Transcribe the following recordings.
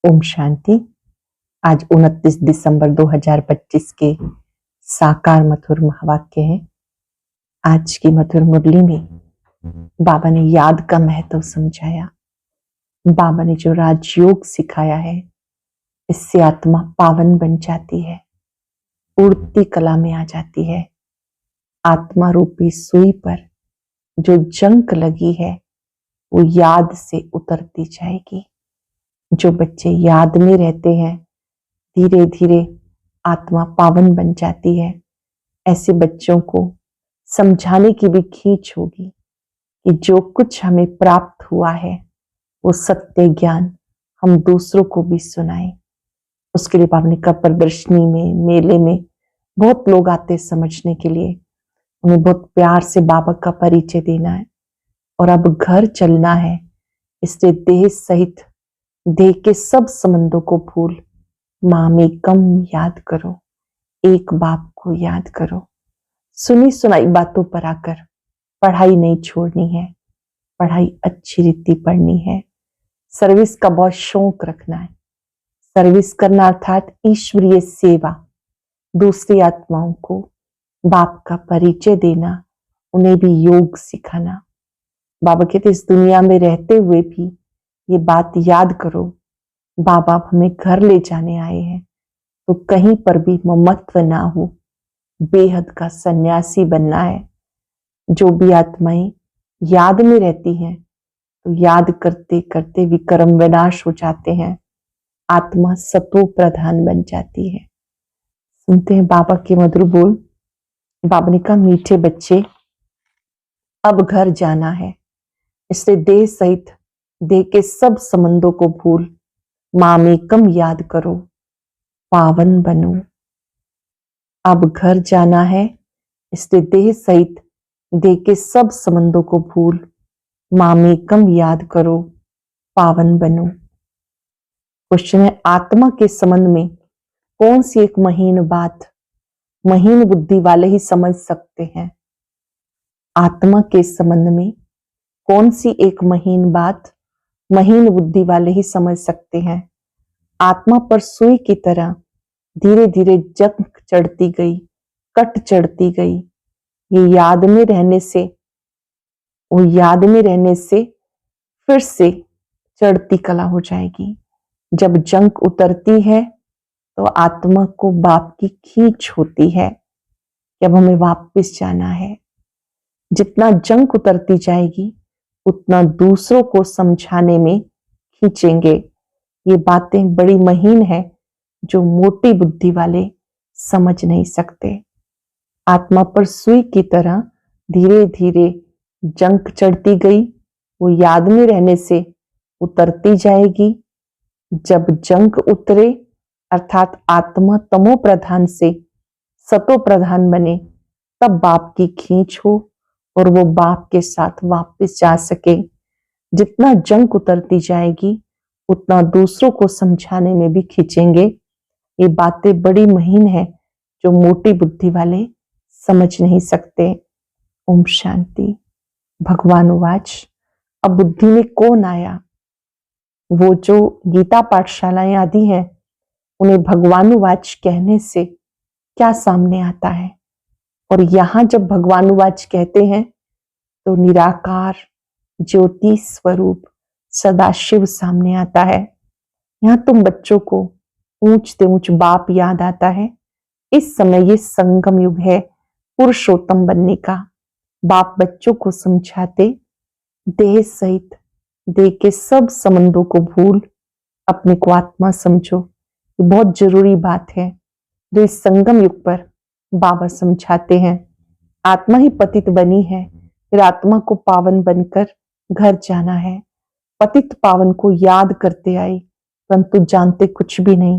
ओम शांति। आज 29 दिसंबर 2025 के साकार मधुर महावाक्य हैं। आज की मधुर मुरली में बाबा ने याद का महत्व समझाया। बाबा ने जो राजयोग सिखाया है, इससे आत्मा पावन बन जाती है, उड़ती कला में आ जाती है। आत्मा रूपी सुई पर जो जंग लगी है, वो याद से उतरती जाएगी। जो बच्चे याद में रहते हैं, धीरे धीरे आत्मा पावन बन जाती है। ऐसे बच्चों को समझाने की भी खींच होगी कि जो कुछ हमें प्राप्त हुआ है, वो सत्य ज्ञान हम दूसरों को भी सुनाएं। उसके लिए बाबा ने कहा, प्रदर्शनी में, मेले में बहुत लोग आते समझने के लिए। उन्हें बहुत प्यार से बाबा का परिचय देना है और अब घर चलना है। इसलिए देह सहित देह के सब संबंधों को भूल मामेकम याद करो, एक बाप को याद करो। सुनी सुनाई बातों पर आकर पढ़ाई नहीं छोड़नी है, पढ़ाई अच्छी रीति पढ़नी है। सर्विस का बहुत शौक रखना है। सर्विस करना अर्थात ईश्वरीय सेवा, दूसरी आत्माओं को बाप का परिचय देना, उन्हें भी योग सिखाना। बाबा कहते इस दुनिया में रहते हुए भी ये बात याद करो, बाबा हमें घर ले जाने आए हैं, तो कहीं पर भी ममत्व ना हो, बेहद का सन्यासी बनना है। जो भी आत्माएं याद में रहती हैं, तो याद करते करते विक्रम विनाश हो जाते हैं, आत्मा सतो प्रधान बन जाती है। सुनते हैं बाबा के मधुर बोल। बाबा ने कहा, मीठे बच्चे, अब घर जाना है, इसलिए देह सहित देह के सब संबंधों को भूल मामेकम याद करो, पावन बनो। अब घर जाना है, इसलिए देह सहित देह के सब संबंधों को भूल मामेकम याद करो, पावन बनो। क्वेश्चन है, आत्मा के संबंध में कौन सी एक महीन बात महीन बुद्धि वाले ही समझ सकते हैं? आत्मा के संबंध में कौन सी एक महीन बात महीन बुद्धि वाले ही समझ सकते हैं? आत्मा पर सुई की तरह धीरे धीरे जंग चढ़ती गई, कट चढ़ती गई। ये याद में रहने से, वो याद में रहने से फिर से चढ़ती कला हो जाएगी। जब जंग उतरती है तो आत्मा को बाप की खींच होती है कि अब हमें वापस जाना है। जितना जंग उतरती जाएगी, उतना दूसरों को समझाने में खींचेंगे। ये बातें बड़ी महीन है, जो मोटी बुद्धि वाले समझ नहीं सकते। आत्मा पर सुई की तरह धीरे धीरे जंग चढ़ती गई, वो याद में रहने से उतरती जाएगी। जब जंग उतरे, अर्थात आत्मा तमो प्रधान से सतो प्रधान बने, तब बाप की खींच हो और वो बाप के साथ वापस जा सके। जितना जंग उतरती जाएगी, उतना दूसरों को समझाने में भी खींचेंगे। ये बातें बड़ी महीन है, जो मोटी बुद्धि वाले समझ नहीं सकते। ओम शांति। भगवान उवाच, अब बुद्धि में कौन आया? वो जो गीता पाठशालाएं आदि हैं, उन्हें भगवान उवाच कहने से क्या सामने आता है? और यहां जब भगवान उवाच कहते हैं, तो निराकार ज्योति स्वरूप सदाशिव सामने आता है। यहां तुम बच्चों को ऊंचते ऊंच बाप याद आता है। इस समय ये संगम युग है पुरुषोत्तम बनने का। बाप बच्चों को समझाते, देह सहित देह के सब संबंधों को भूल अपने को आत्मा समझो। ये बहुत जरूरी बात है, जो इस संगम युग पर बाबा समझाते हैं। आत्मा ही पतित बनी है, फिर आत्मा को पावन बनकर घर जाना है। पतित पावन को याद करते आए, परंतु जानते कुछ भी नहीं।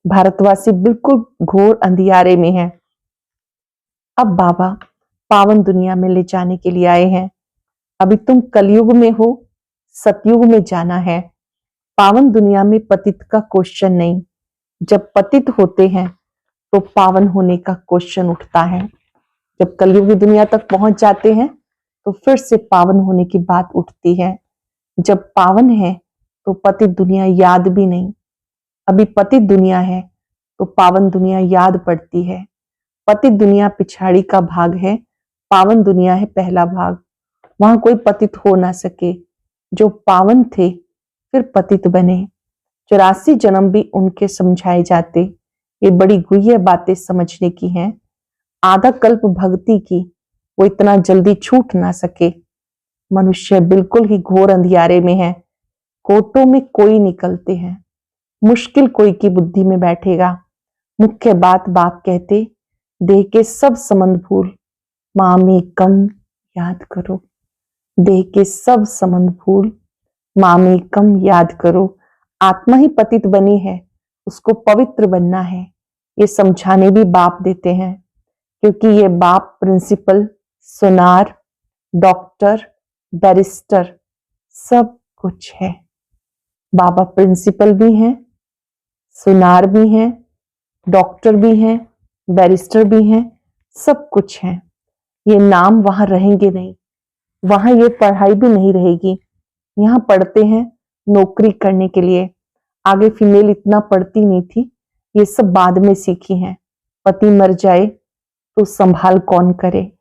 भारतवासी बिल्कुल घोर अंधियारे में है। अब बाबा पावन दुनिया में ले जाने के लिए आए हैं। अभी तुम कलयुग में हो, सतयुग में जाना है। पावन दुनिया में पतित का क्वेश्चन नहीं। जब पतित होते हैं तो पावन होने का क्वेश्चन उठता है। जब कलयुग की दुनिया तक पहुंच जाते हैं, तो फिर से पावन होने की बात उठती है। जब पावन है तो पतित दुनिया याद भी नहीं, अभी पतित दुनिया है तो पावन दुनिया याद पड़ती है। पतित दुनिया पिछाड़ी का भाग है, पावन दुनिया है पहला भाग। वहां कोई पतित हो ना सके। जो पावन थे फिर पतित बने। 84 जन्म भी उनके समझाए जाते। ये बड़ी गुह्य बातें समझने की हैं। आधा कल्प भक्ति की, वो इतना जल्दी छूट ना सके। मनुष्य बिल्कुल ही घोर अंधियारे में है। कोटों में कोई निकलते हैं, मुश्किल कोई की बुद्धि में बैठेगा। मुख्य बात बाप कहते, देह के सब संबंध भूल माँ में कम याद करो। देह के सब संबंध भूल माँ में कम याद करो। आत्मा ही पतित बनी है, उसको पवित्र बनना है। ये समझाने भी बाप देते हैं, क्योंकि ये बाप प्रिंसिपल, सुनार, डॉक्टर, बैरिस्टर सब कुछ है। बाबा प्रिंसिपल भी हैं, सुनार भी हैं, डॉक्टर भी हैं, बैरिस्टर भी हैं, सब कुछ है। ये नाम वहां रहेंगे नहीं, वहां ये पढ़ाई भी नहीं रहेगी। यहाँ पढ़ते हैं नौकरी करने के लिए। आगे फीमेल इतना पढ़ती नहीं थी, ये सब बाद में सीखी हैं। पति मर जाए तो संभाल कौन करे,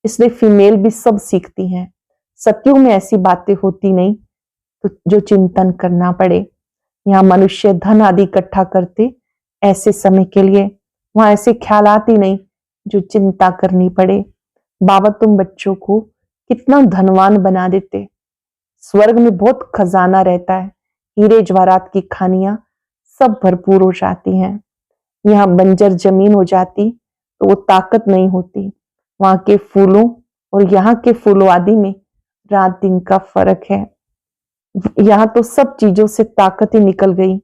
इसलिए फीमेल भी सब सीखती हैं। सत्युग में ऐसी बातें होती नहीं तो जो चिंतन करना पड़े। यहाँ मनुष्य धन आदि इकट्ठा करते ऐसे समय के लिए, वहां ऐसे ख्याल आते नहीं जो चिंता करनी पड़े। बाबा तुम बच्चों को कितना धनवान बना देते। स्वर्ग में बहुत खजाना रहता है, हीरे जवाहरात की खानियां सब भरपूर हो जाती हैं। यहाँ बंजर जमीन हो जाती तो वो ताकत नहीं होती। वहां के फूलों और यहाँ के फूलों आदि में रात दिन का फर्क है। यहाँ तो सब चीजों से ताकत ही निकल गई।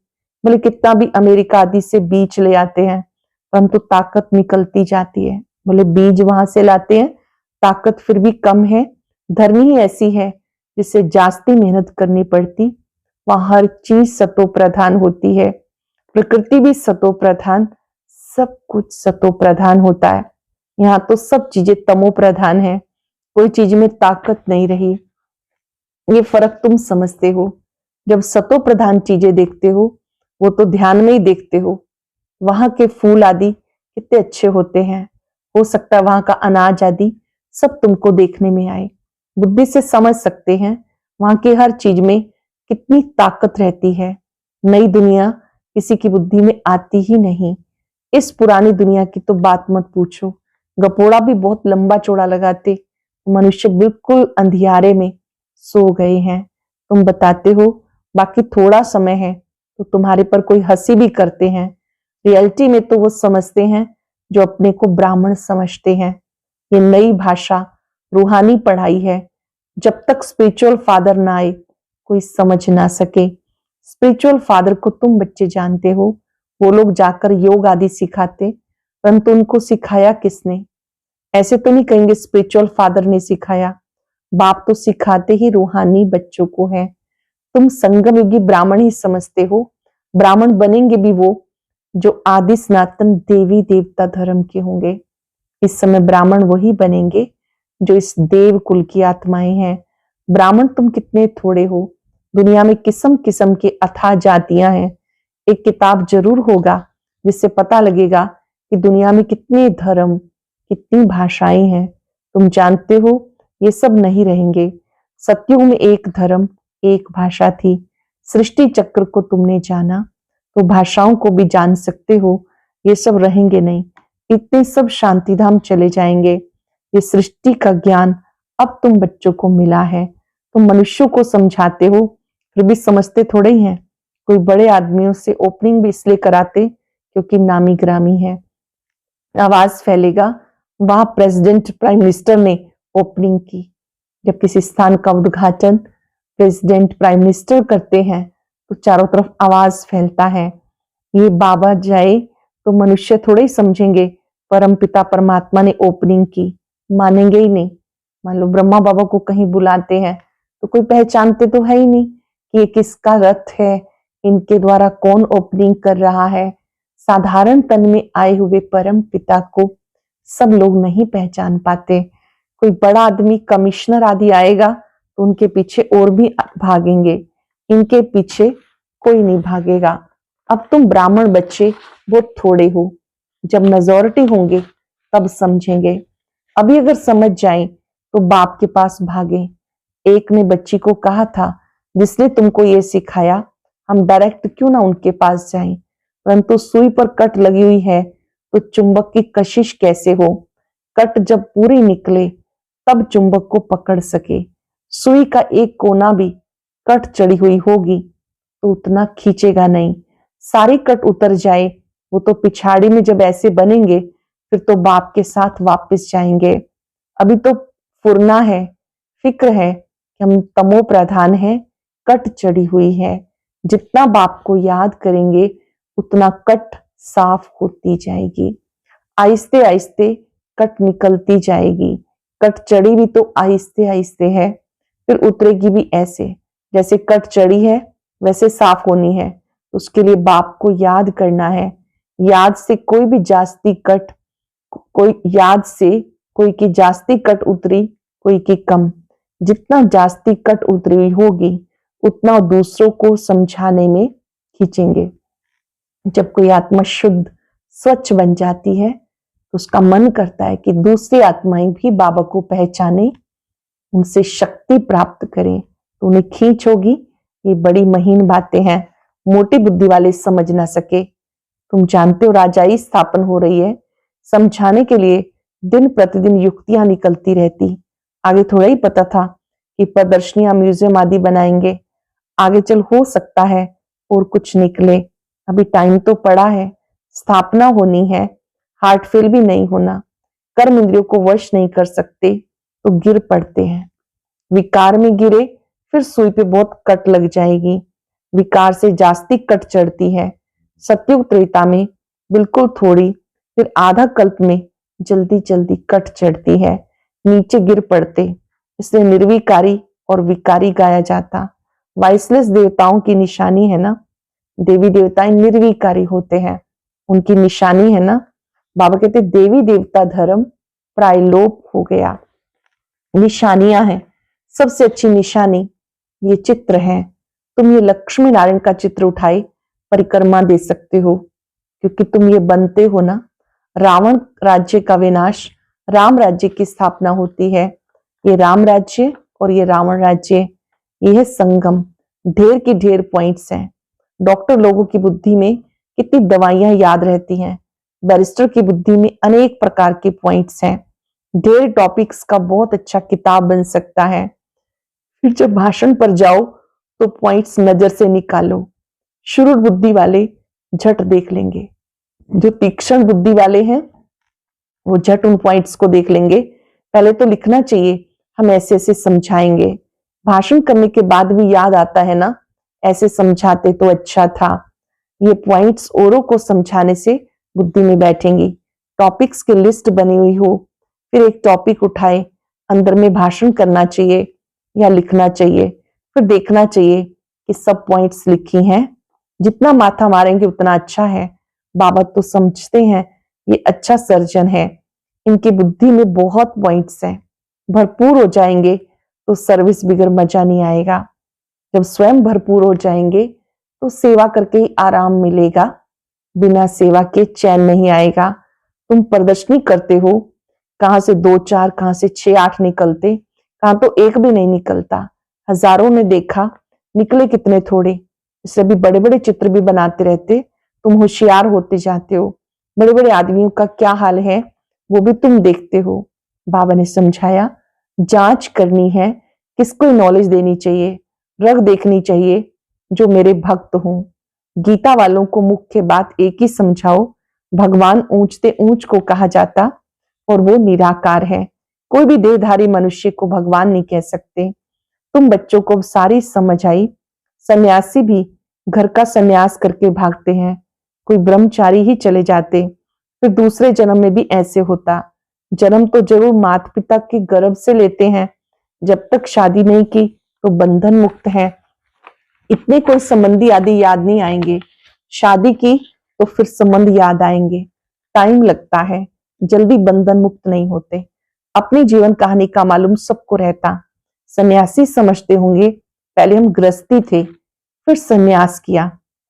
बोले कितना भी अमेरिका आदि से बीज ले आते हैं, परंतु ताकत निकलती जाती है। बोले बीज वहां से लाते हैं, ताकत फिर भी कम है। धरनी ही ऐसी है जिससे जास्ती मेहनत करनी पड़ती। वहां हर चीज सतो प्रधान होती है, प्रकृति भी सतो प्रधान, सब कुछ सतो प्रधान होता है। यहाँ तो सब चीजें तमो प्रधान है, कोई चीज में ताकत नहीं रही। ये फर्क तुम समझते हो। जब सतो प्रधान चीजें देखते हो वो तो ध्यान में ही देखते हो। वहां के फूल आदि कितने अच्छे होते हैं, हो सकता है वहां का अनाज आदि सब तुमको देखने में आए। बुद्धि से समझ सकते हैं वहां की हर चीज में कितनी ताकत रहती है। नई दुनिया किसी की बुद्धि में आती ही नहीं। इस पुरानी दुनिया की तो बात मत पूछो। गपोड़ा भी बहुत लंबा चौड़ा लगाते, मनुष्य बिल्कुल अंधियारे में सो गए हैं। तुम बताते हो बाकी थोड़ा समय है तो तुम्हारे पर कोई हंसी भी करते हैं। रियलिटी में तो वो समझते हैं जो अपने को ब्राह्मण समझते हैं। ये नई भाषा रूहानी पढ़ाई है। जब तक स्पिरिचुअल फादर ना आए कोई समझ ना सके। स्पिरिचुअल फादर को तुम बच्चे जानते हो, वो लोग जाकर योग आदि सिखाते, परंतु उनको सिखाया किसने? ऐसे तो नहीं कहेंगे स्पिरिचुअल फादर ने सिखाया। बाप तो सिखाते ही रूहानी बच्चों को है। तुम संगम युगी ब्राह्मण ही समझते हो। ब्राह्मण बनेंगे भी वो जो आदि सनातन देवी देवता धर्म के होंगे। इस समय ब्राह्मण वही बनेंगे जो इस देव कुल की आत्माएं हैं। ब्राह्मण तुम कितने थोड़े हो। दुनिया में किस्म किस्म की अथाह जातियां हैं। एक किताब जरूर होगा जिससे पता लगेगा कि दुनिया में कितने धर्म, कितनी भाषाएं हैं। तुम जानते हो ये सब नहीं रहेंगे। सतयुग में एक धर्म, एक भाषा थी। सृष्टि चक्र को तुमने जाना तो भाषाओं को भी जान सकते हो। ये सब रहेंगे नहीं, इतने सब शांतिधाम चले जाएंगे। ये सृष्टि का ज्ञान अब तुम बच्चों को मिला है। तुम मनुष्यों को समझाते हो, फिर भी समझते थोड़े ही हैं। कोई बड़े आदमियों से ओपनिंग भी इसलिए कराते क्योंकि नामी ग्रामी है, आवाज फैलेगा। वहां प्रेसिडेंट, प्राइम मिनिस्टर ने ओपनिंग की। जब किसी स्थान का उद्घाटन प्रेसिडेंट, प्राइम मिनिस्टर करते हैं तो चारों तरफ आवाज फैलता है। ये बाबा जाए तो मनुष्य थोड़े ही समझेंगे परम पिता परमात्मा ने ओपनिंग की, मानेंगे ही नहीं। मान लो ब्रह्मा बाबा को कहीं बुलाते हैं तो कोई पहचानते तो है ही नहीं कि ये किसका रथ है, इनके द्वारा कौन ओपनिंग कर रहा है। साधारण तन में आए हुए परम पिता को सब लोग नहीं पहचान पाते। कोई बड़ा आदमी, कमिश्नर आदि आएगा तो उनके पीछे और भी भागेंगे, इनके पीछे कोई नहीं भागेगा। अब तुम ब्राह्मण बच्चे बहुत थोड़े हो, जब मेजॉरिटी होंगे तब समझेंगे। अभी अगर समझ जाए तो बाप के पास भागे। एक ने बच्ची को कहा था, जिसने तुमको ये सिखाया, हम डायरेक्ट क्यों ना उनके पास जाएं, परंतु सुई पर कट लगी हुई है तो चुंबक की कशिश कैसे हो। कट जब पूरी निकले तब चुंबक को पकड़ सके। सुई का एक कोना भी कट चढ़ी हुई होगी तो उतना खींचेगा नहीं। सारी कट उतर जाए वो तो पिछाड़ी में जब ऐसे बनेंगे फिर तो बाप के साथ वापस जाएंगे। अभी तो फुरना है, फिक्र है कि हम तमो प्रधान हैं, कट चढ़ी हुई है। जितना बाप को याद करेंगे उतना कट साफ होती जाएगी। आहिस्ते आहिस्ते कट निकलती जाएगी। कट चढ़ी भी तो आहिस्ते आहिस्ते है, फिर उतरेगी भी ऐसे। जैसे कट चढ़ी है वैसे साफ होनी है, उसके लिए बाप को याद करना है। याद से कोई भी जास्ती कट, कोई याद से कोई की जास्ती कट उतरी, कोई की कम। जितना जास्ती कट उतरी हुई होगी उतना दूसरों को समझाने में खींचेंगे। जब कोई आत्मा शुद्ध स्वच्छ बन जाती है तो उसका मन करता है कि दूसरी आत्माएं भी बाबा को पहचाने, उनसे शक्ति प्राप्त करें, तो उन्हें खींच होगी। ये बड़ी महीन बातें हैं, मोटी बुद्धि वाले समझ ना सके। तुम जानते हो राजाई स्थापन हो रही है, समझाने के लिए दिन प्रतिदिन युक्तियां निकलती रहती। आगे थोड़ा ही पता था कि प्रदर्शनियां, म्यूजियम आदि बनाएंगे। आगे चल हो सकता है और कुछ निकले। अभी टाइम तो पड़ा है, स्थापना होनी है। हार्ट फेल भी नहीं होना, कर्म इंद्रियों को वश नहीं कर सकते तो गिर पड़ते हैं। विकार में गिरे फिर सुई पे बहुत कट लग जाएगी। विकार से जास्ती कट चढ़ती है। सतयुग त्रेता में बिल्कुल थोड़ी, फिर आधा कल्प में जल्दी जल्दी कट चढ़ती है, नीचे गिर पड़ते। इसलिए निर्विकारी और विकारी गाया जाता। वाइसलेस देवताओं की निशानी है ना, देवी देवता निर्विकारी होते हैं, उनकी निशानी है ना। बाबा कहते देवी देवता धर्म प्रायलोप हो गया। निशानियां हैं, सबसे अच्छी निशानी ये चित्र है। तुम ये लक्ष्मी नारायण का चित्र उठाए परिक्रमा दे सकते हो, क्योंकि तुम ये बनते हो ना। रावण राज्य का विनाश, राम राज्य की स्थापना होती है। ये राम राज्य और ये रावण राज्य, ये है संगम। ढेर की ढेर पॉइंट्स हैं। डॉक्टर लोगों की बुद्धि में कितनी दवाइयां याद रहती हैं, बैरिस्टर की बुद्धि में अनेक प्रकार के पॉइंट्स हैं। ढेर टॉपिक्स का बहुत अच्छा किताब बन सकता है। फिर जब भाषण पर जाओ तो पॉइंट्स नजर से निकालो। शुरू बुद्धि वाले झट देख लेंगे, जो तीक्ष्ण बुद्धि वाले हैं वो झट उन पॉइंट्स को देख लेंगे। पहले तो लिखना चाहिए, हम ऐसे ऐसे समझाएंगे। भाषण करने के बाद भी याद आता है ना, ऐसे समझाते तो अच्छा था। ये पॉइंट्स औरों को समझाने से बुद्धि में बैठेंगी। टॉपिक्स की लिस्ट बनी हुई हो, फिर एक टॉपिक उठाए, अंदर में भाषण करना चाहिए या लिखना चाहिए, फिर देखना चाहिए कि सब पॉइंट्स लिखी हैं। जितना माथा मारेंगे उतना अच्छा है। बाबा तो समझते हैं ये अच्छा सर्जन है, इनकी बुद्धि में बहुत पॉइंट्स हैं। भरपूर हो जाएंगे तो सर्विस बिगर मजा नहीं आएगा। जब स्वयं भरपूर हो जाएंगे तो सेवा करके ही आराम मिलेगा, बिना सेवा के चैन नहीं आएगा। तुम प्रदर्शनी करते हो, कहां से 2-4, कहां से 6-8 निकलते, कहां तो एक भी नहीं निकलता। हजारों ने देखा, निकले कितने थोड़े। इसलिए भी बड़े बड़े चित्र भी बनाते रहते, तुम होशियार होते जाते हो। बड़े बड़े आदमियों का क्या हाल है वो भी तुम देखते हो। बाबा ने समझाया जांच करनी है, किसको नॉलेज देनी चाहिए, रग देखनी चाहिए, जो मेरे भक्त हों। गीता वालों को मुख्य बात एक ही समझाओ, भगवान ऊंचते ऊंच को कहा जाता और वो निराकार है। कोई भी देहधारी मनुष्य को भगवान नहीं कह सकते। तुम बच्चों को सारी समझ आई। सन्यासी भी घर का सन्यास करके भागते हैं, कोई ब्रह्मचारी ही चले जाते, फिर दूसरे जन्म में भी ऐसे होता। जन्म तो जरूर माता पिता के गर्भ से लेते हैं, जब तक शादी नहीं की तो बंधन मुक्त है। इतने कोई संबंधी आदि याद नहीं आएंगे, शादी की तो फिर संबंध याद आएंगे। टाइम लगता है, जल्दी बंधन मुक्त नहीं होते। अपनी जीवन कहानी का मालूम सबको रहता। सन्यासी समझते होंगे पहले हम गृहस्थी थे, फिर सन्यास किया,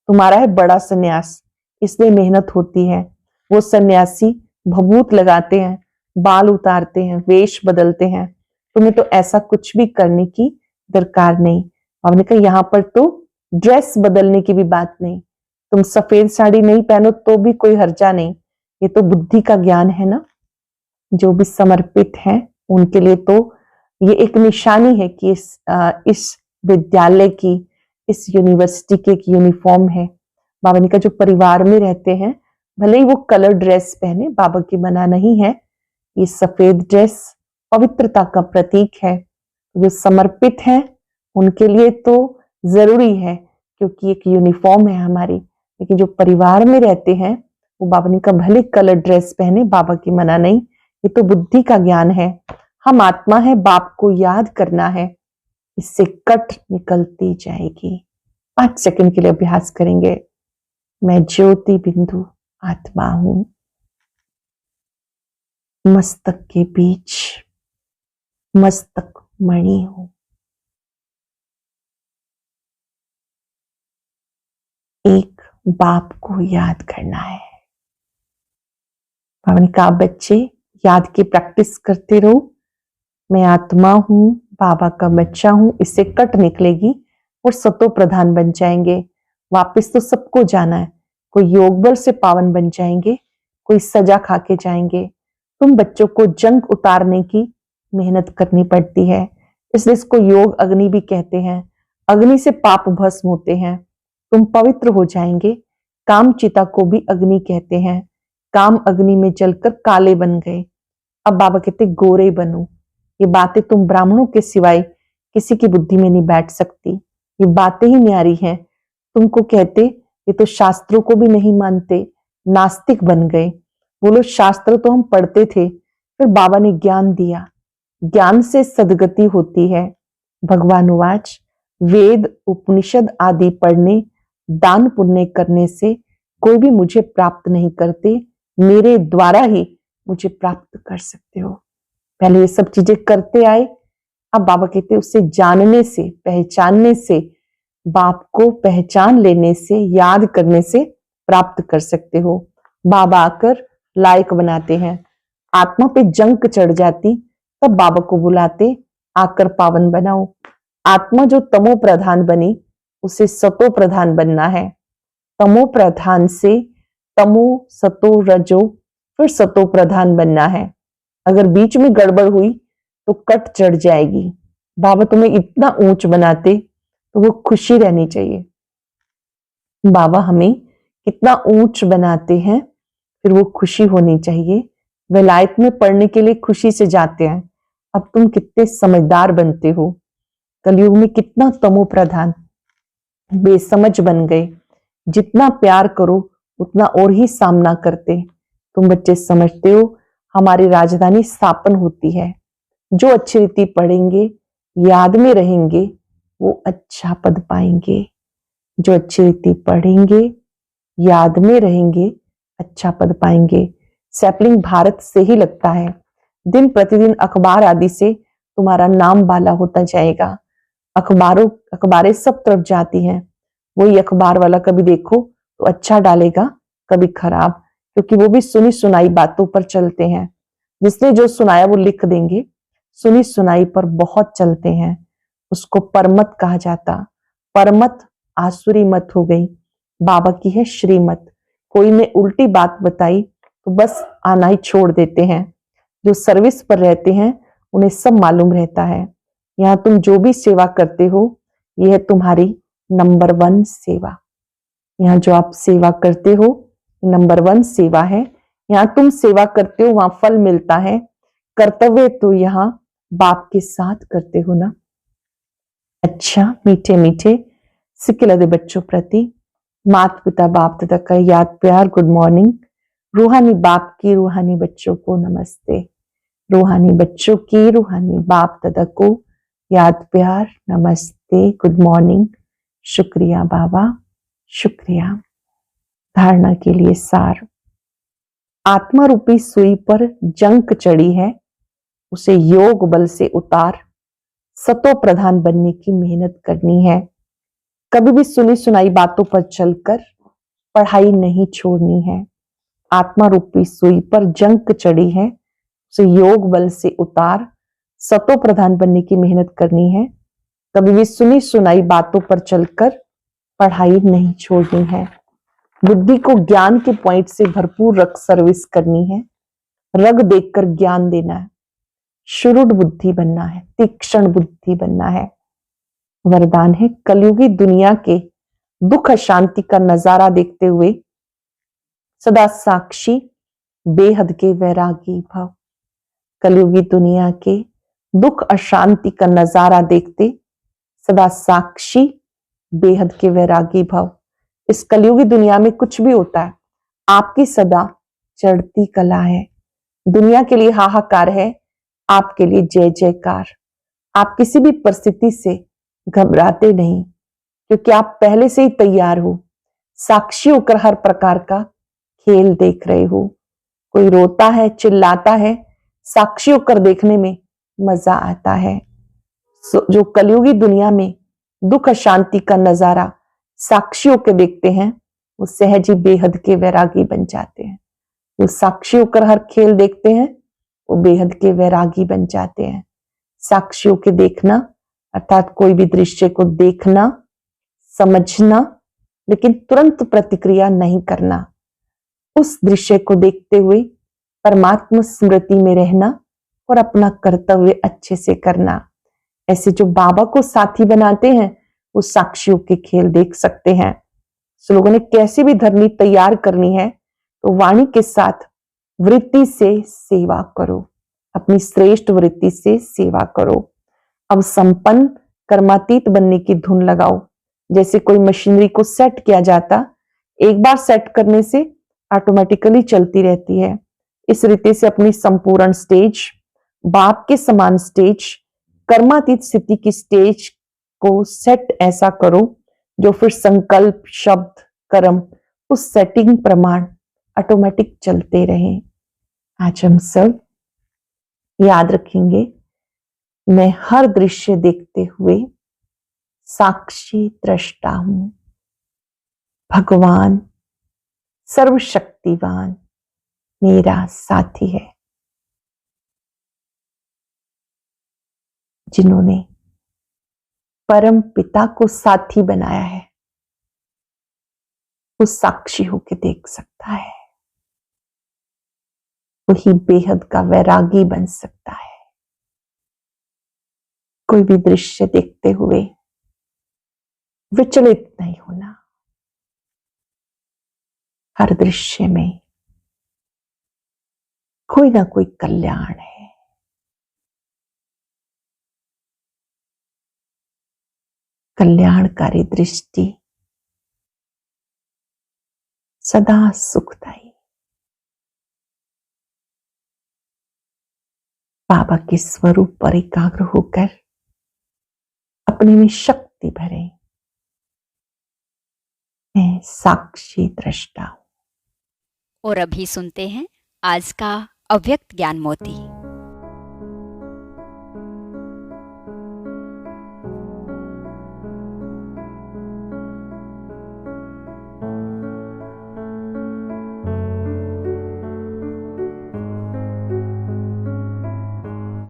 तुम्हारा है बड़ा सन्यास, इसलिए मेहनत होती है। वो सन्यासी भभूत लगाते हैं, बाल उतारते हैं, वेश बदलते हैं, तुम्हें तो ऐसा कुछ भी करने की दरकार नहीं। हमने कहा यहाँ पर तो ड्रेस बदलने की भी बात नहीं, तुम सफेद साड़ी नहीं पहनो तो भी कोई हर्जा नहीं, ये तो बुद्धि का ज्ञान है ना। जो भी समर्पित है उनके लिए तो ये एक निशानी है कि इस विद्यालय की, इस यूनिवर्सिटी की एक यूनिफॉर्म है। बाबा ने कहा जो परिवार में रहते हैं भले ही वो कलर ड्रेस पहने, बाबा की मना नहीं है, ये सफेद ड्रेस पवित्रता का प्रतीक है। जो समर्पित है उनके लिए तो जरूरी है क्योंकि एक यूनिफॉर्म है हमारी, लेकिन जो परिवार में रहते हैं वो बाबा ने कहा भले कलर ड्रेस पहने, बाबा की मना नहीं, ये तो बुद्धि का ज्ञान है। हम आत्मा है, बाप को याद करना है, इससे कट निकलती जाएगी। 5 सेकंड के लिए अभ्यास करेंगे। मैं ज्योति बिंदु आत्मा हूं, मस्तक के बीच मस्तक मणि हूं। एक बाप को याद करना है। बाबा ने कहा बच्चे याद की प्रैक्टिस करते रहो। मैं आत्मा हूं, बाबा का बच्चा हूं, इससे कट निकलेगी और सतो प्रधान बन जाएंगे। वापस तो सबको जाना है, कोई योग बल से पावन बन जाएंगे, कोई सजा खा के जाएंगे। तुम बच्चों को जंग उतारने की मेहनत करनी पड़ती है, इसलिए इसको योग अग्नि भी कहते हैं। अग्नि से पाप भस्म होते हैं, तुम पवित्र हो जाएंगे। काम चिता को भी अग्नि कहते हैं, काम अग्नि में जलकर काले बन गए, अब बाबा कहते गोरे बनो। ये बातें तुम ब्राह्मणों के सिवाय किसी की बुद्धि में नहीं बैठ सकती, ये बातें ही न्यारी हैं। तुमको कहते ये तो शास्त्रों को भी नहीं मानते, नास्तिक बन गए। बोलो शास्त्र तो हम पढ़ते थे, फिर बाबा ने ज्ञान दिया, ज्ञान से सदगति होती है। भगवान वाच वेद उपनिषद आदि पढ़ने, दान पुण्य करने से कोई भी मुझे प्राप्त नहीं करते, मेरे द्वारा ही मुझे प्राप्त कर सकते हो। पहले ये सब चीजें करते आए, अब बाबा कहते उसे जानने से, पहचानने से, बाप को पहचान लेने से, याद करने से प्राप्त कर सकते हो। बाबा आकर लायक बनाते हैं। आत्मा पे जंक चढ़ जाती तब बाबा को बुलाते, आकर पावन बनाओ। आत्मा जो तमो प्रधान बनी उसे सतो प्रधान बनना है। तमो प्रधान से तमो सतो रजो फिर सतो प्रधान बनना है। अगर बीच में गड़बड़ हुई तो कट चढ़ जाएगी। बाबा तुम्हें इतना ऊंच बनाते तो वो खुशी रहनी चाहिए। बाबा हमें कितना ऊंच बनाते हैं फिर वो खुशी होनी चाहिए। विलायत में पढ़ने के लिए खुशी से जाते हैं, अब तुम कितने समझदार बनते हो। कलयुग में कितना तमो प्रधान बेसमझ बन गए, जितना प्यार करो उतना और ही सामना करते। तुम बच्चे समझते हो हमारी राजधानी स्थापन होती है। जो अच्छी रीति पढ़ेंगे, याद में रहेंगे, वो अच्छा पद पाएंगे। जो अच्छी रीति पढ़ेंगे, याद में रहेंगे, अच्छा पद पाएंगे। सैपलिंग भारत से ही लगता है। दिन प्रतिदिन अखबार आदि से तुम्हारा नाम बाला होता जाएगा। अखबारें सब तरफ जाती हैं, वही अखबार वाला कभी देखो तो अच्छा डालेगा, कभी खराब, क्योंकि वो भी सुनी सुनाई बातों पर चलते हैं। जिसने जो सुनाया वो लिख देंगे, सुनी सुनाई पर बहुत चलते हैं, उसको परमत कहा जाता। परमत आसुरी मत हो गई, बाबा की है श्रीमत। कोई ने उल्टी बात बताई तो बस आना ही छोड़ देते हैं। जो सर्विस पर रहते हैं उन्हें सब मालूम रहता है। यहाँ तुम जो भी सेवा करते हो यह है तुम्हारी नंबर 1 सेवा। यहाँ जो आप सेवा करते हो नंबर 1 सेवा है। यहाँ तुम सेवा करते हो वहां फल मिलता है। कर्तव्य तो यहाँ बाप के साथ करते हो ना। अच्छा मीठे मीठे सिक्किलदे बच्चों प्रति माता पिता बाप दादा का याद प्यार गुड मॉर्निंग। रूहानी बाप की रूहानी बच्चों को नमस्ते। रूहानी बच्चों की रूहानी बाप दादा को याद प्यार नमस्ते गुड मॉर्निंग। शुक्रिया बाबा, शुक्रिया। धारणा के लिए सार। आत्मा रूपी सुई पर जंक चढ़ी है, उसे योग बल से उतार। सतो प्रधान बनने की मेहनत करनी है। कभी भी सुनी सुनाई बातों पर चलकर पढ़ाई नहीं छोड़नी है। आत्मा रूपी सुई पर जंग चढ़ी है, उसे योग बल से उतार सतो प्रधान बनने की मेहनत करनी है। कभी भी सुनी सुनाई बातों पर चलकर पढ़ाई नहीं छोड़नी है। बुद्धि को ज्ञान के पॉइंट से भरपूर रख सर्विस करनी है। रग देखकर ज्ञान देना है। शुरुड बुद्धि बनना है, तीक्ष्ण बुद्धि बनना है। वरदान है कलयुगी दुनिया के दुख अशांति का नजारा देखते हुए सदा साक्षी बेहद के वैरागी भव। कलयुगी दुनिया के दुख अशांति का नजारा देखते सदा साक्षी बेहद के वैरागी भव। इस कलयुगी दुनिया में कुछ भी होता है, आपकी सदा चढ़ती कला है। दुनिया के लिए हाहाकार है, आपके लिए जय जयकार। आप किसी भी परिस्थिति से घबराते नहीं, क्योंकि आप पहले से ही तैयार हो। साक्षी होकर हर प्रकार का खेल देख रहे हो। कोई रोता है, चिल्लाता है, साक्षी होकर देखने में मजा आता है। जो कलयुगी दुनिया में दुख अशांति का नजारा साक्षी होकर देखते हैं, वो सहज ही बेहद के वैरागी बन जाते हैं। वो साक्षी होकर हर खेल देखते हैं, वो बेहद के वैरागी बन जाते हैं। साक्षियों के देखना अर्थात कोई भी दृश्य को देखना, समझना, लेकिन तुरंत प्रतिक्रिया नहीं करना। उस दृश्य को देखते हुए परमात्मा स्मृति में रहना और अपना कर्तव्य अच्छे से करना। ऐसे जो बाबा को साथी बनाते हैं, वो साक्षियों के खेल देख सकते हैं। लोगों ने कैसी भी धरनी तैयार करनी है, तो वाणी के साथ वृत्ति से सेवा करो, अपनी श्रेष्ठ वृत्ति से सेवा करो। अब संपन्न कर्मातीत बनने की धुन लगाओ। जैसे कोई मशीनरी को सेट किया जाता, एक बार सेट करने से ऑटोमेटिकली चलती रहती है। इस रीति से अपनी संपूर्ण स्टेज, बाप के समान स्टेज, कर्मातीत स्थिति की स्टेज को सेट ऐसा करो जो फिर संकल्प, शब्द, कर्म उस सेटिंग प्रमाण ऑटोमेटिक चलते रहें। आज हम सब याद रखेंगे, मैं हर दृश्य देखते हुए साक्षी दृष्टा हूं। भगवान सर्वशक्तिवान मेरा साथी है। जिन्होंने परम पिता को साथी बनाया है, वो साक्षी होके देख सकता है। वही बेहद का वैरागी बन सकता है। कोई भी दृश्य देखते हुए विचलित नहीं होना। हर दृश्य में कोई ना कोई कल्याण है। कल्याणकारी दृष्टि सदा सुखदायी। बाबा के स्वरूप पर एकाग्र होकर अपने में शक्ति भरें। मैं साक्षी दृष्टा हूं। और अभी सुनते हैं आज का अव्यक्त ज्ञान मोती।